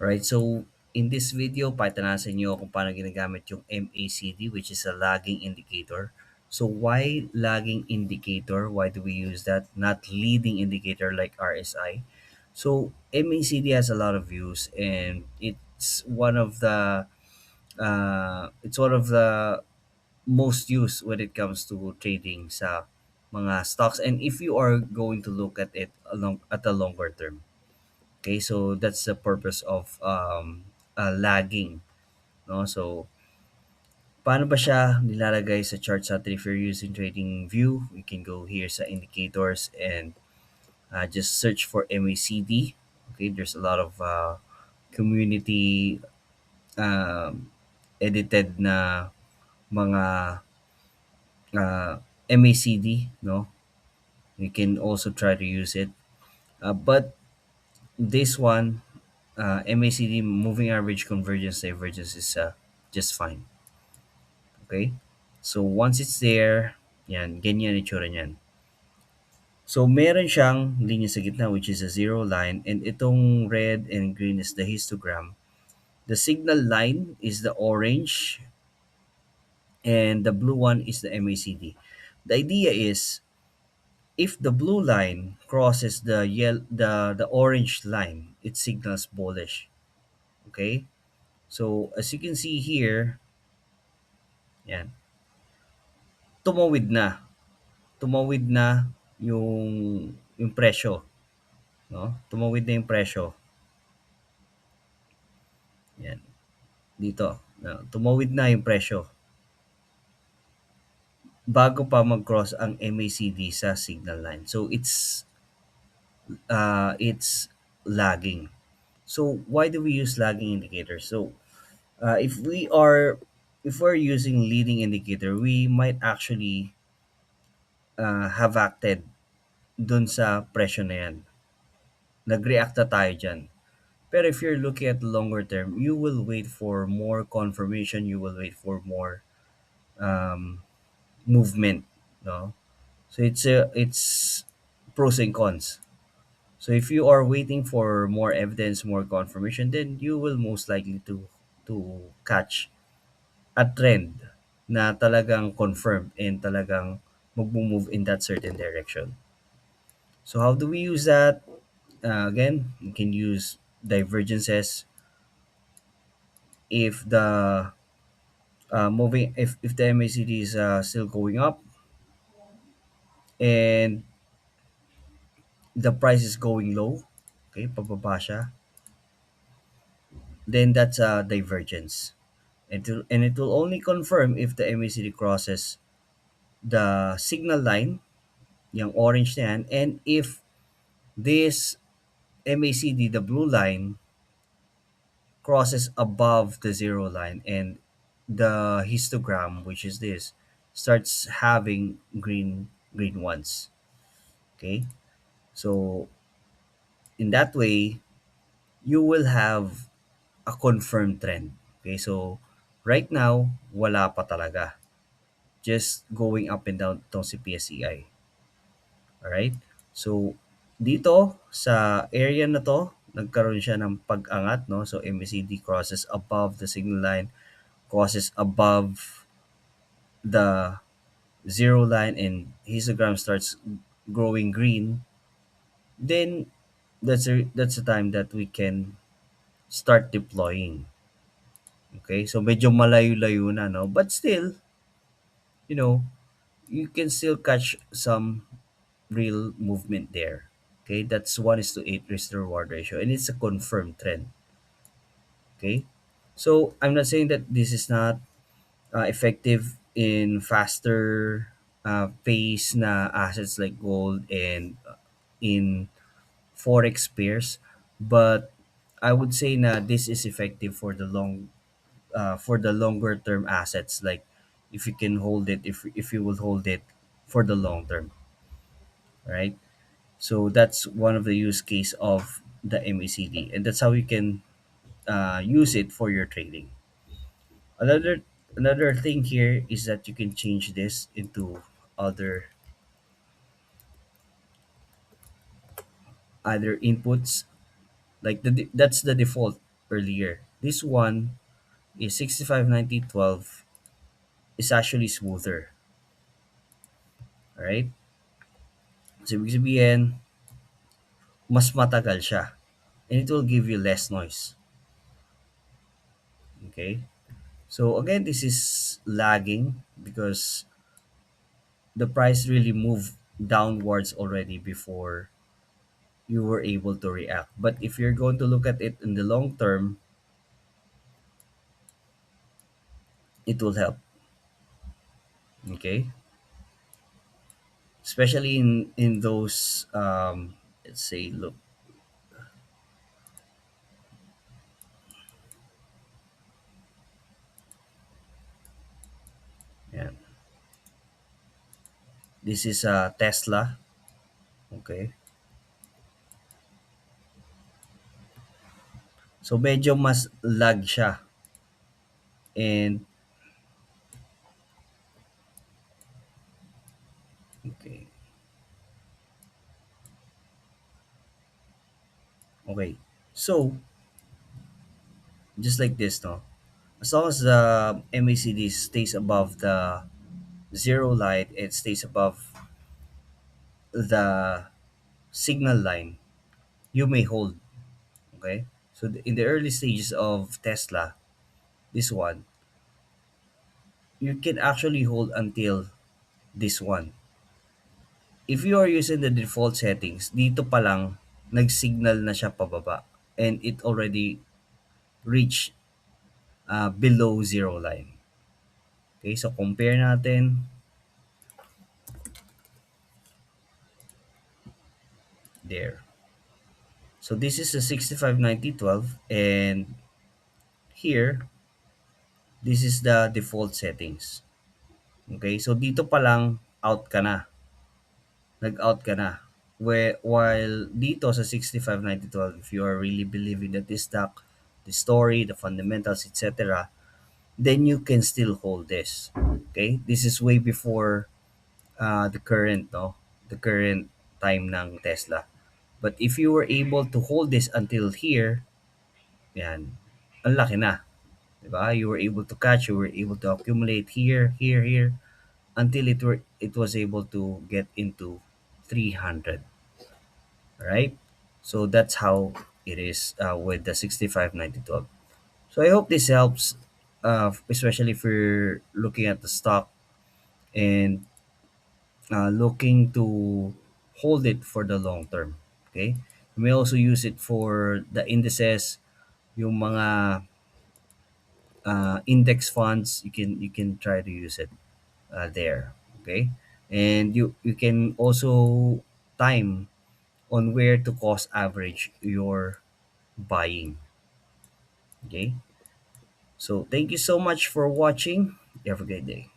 Alright, so in this video, patanasan nyo kung paano ginagamit yung MACD, which is a lagging indicator. So why lagging indicator? Why do we use that? Not leading indicator like RSI. So MACD has a lot of views, and it's one of the most used when it comes to trading sa mga stocks, and if you are going to look at it along at a longer term. Okay, so that's the purpose of lagging, no? So paano ba siya nilalagay sa chart natin? If you're using trading view, we can go here sa indicators and just search for MACD. Okay, there's a lot of community um, edited na mga MACD, no? You can also try to use it, but this one, MACD, moving average convergence divergence, is just fine. Okay? So once it's there, yan, ganyan itsura niyan. So meron siyang linya sa gitna, which is a zero line, and itong red and green is the histogram. The signal line is the orange, and the blue one is the MACD. The idea is, if the blue line crosses the orange line, it signals bullish. Okay? So as you can see here, yan, tumawid na. Tumawid na yung presyo, no? Tumawid na yung presyo. Yan, dito. No? Tumawid na yung presyo bago pa mag-cross ang MACD sa signal line. So it's lagging. So why do we use lagging indicators? So if we're using leading indicator, we might actually have acted dun sa presyo na yan. Nag-react na tayo dyan. Pero if you're looking at longer term, you will wait for more confirmation, you will wait for more um, movement, no? So it's pros and cons. So if you are waiting for more evidence, more confirmation, then you will most likely to catch a trend na talagang confirmed and talagang mag-move in that certain direction. So how do we use that? Again, you can use divergences. If the moving if the MACD is still going up and the price is going low, okay, pababa siya, then that's a divergence. And it will only confirm if the MACD crosses the signal line, yung orange na yan, and if this MACD, the blue line, crosses above the zero line, and the histogram, which is this, starts having green ones. Okay, so in that way, you will have a confirmed trend. Okay, so right now, wala pa talaga. Just going up and down tong si PSEI. Alright? So, dito sa area na to, nagkaroon siya ng pag-angat, no? So, MACD crosses above the signal line, crosses above the zero line, and histogram starts growing green. Then, that's the time that we can start deploying. Okay? So, medyo malayo-layo na, no? But still, you know, you can still catch some real movement there. Okay, that's 1:8 risk to reward ratio, and it's a confirmed trend. Okay, so I'm not saying that this is not effective in faster pace na assets like gold and in forex pairs, but I would say na this is effective for the longer term assets, like if you can hold it, if you will hold it for the long term, right? So that's one of the use case of the MACD, and that's how you can use it for your trading. Another thing here is that you can change this into other other inputs, like that's the default, earlier. This one is 65-90-12 is actually smoother. Alright? So, ibig sabihin, mas matagal siya. And it will give you less noise. Okay? So, again, this is lagging because the price really moved downwards already before you were able to react. But if you're going to look at it in the long term, it will help. Okay? Especially in those, let's say, look, yeah. This is a Tesla. Okay? So, medyo mas lag siya. And, okay. Okay. So, just like this, no? As long as the MACD stays above the zero light, it stays above the signal line, you may hold. Okay? So, in the early stages of Tesla, this one, you can actually hold until this one. If you are using the default settings, dito pa lang, nag-signal na siya pababa. And it already reached below zero line. Okay, so compare natin there. So this is a 65-90-12 and here, this is the default settings. Okay, so dito pa lang out ka na. Nag-out ka na. While dito sa 65-90-12, if you are really believing that this stock, the story, the fundamentals, etc., then you can still hold this. Okay? This is way before the current, no? The current time ng Tesla. But if you were able to hold this until here, yan, ang laki na. Diba? You were able to catch, you were able to accumulate here, here, here, until it was able to get into 300. Right? So that's how it is with the 65-90-12. So I hope this helps, especially if you're looking at the stock and looking to hold it for the long term. Okay? You may also use it for the indices, yung mga index funds. You can try to use it there. Okay, and you can also time on where to cost average your buying. Okay, so thank you so much for watching. You have a great day.